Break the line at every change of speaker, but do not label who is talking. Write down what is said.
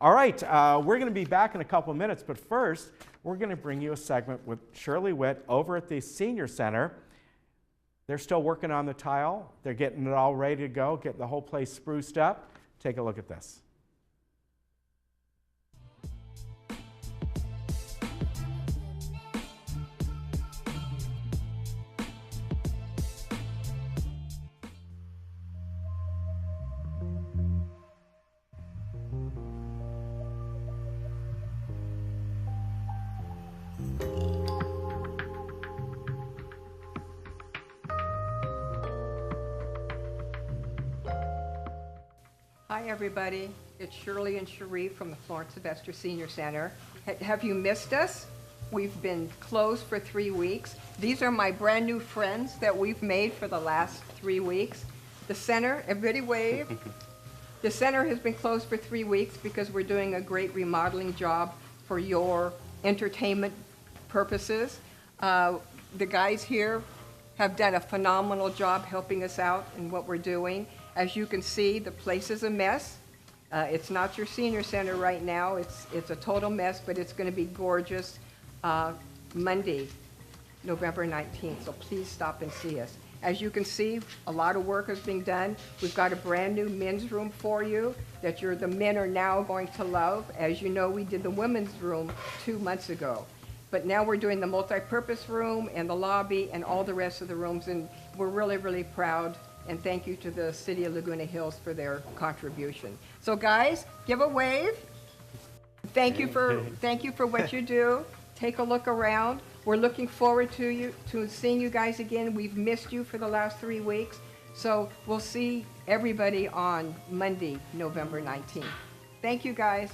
All right, we're going to be back in a couple of minutes, but first, we're going to bring you a segment with Shirley Witt over at the Senior Center. They're still working on the tile. They're getting it all ready to go, getting the whole place spruced up. Take a look at this.
Hi everybody, it's Shirley and Cherie from the Florence Sylvester Senior Center. Have you missed us? We've been closed for 3 weeks. These are my brand new friends that we've made for the last 3 weeks. The center, everybody wave. The center has been closed for 3 weeks because we're doing a great remodeling job for your entertainment purposes. The guys here have done a phenomenal job helping us out in what we're doing. As you can see, the place is a mess. It's not your senior center right now. It's a total mess, but it's going to be gorgeous Monday, November 19th. So please stop and see us. As you can see, a lot of work is being done. We've got a brand new men's room for you that the men are now going to love. As you know, we did the women's room 2 months ago. But now we're doing the multi-purpose room and the lobby and all the rest of the rooms, and we're really, really proud. And thank you to the City of Laguna Hills for their contribution. So guys, give a wave. Thank you for what you do. Take a look around. We're looking forward to seeing you guys again. We've missed you for the last 3 weeks. So we'll see everybody on Monday, November 19th. Thank you guys.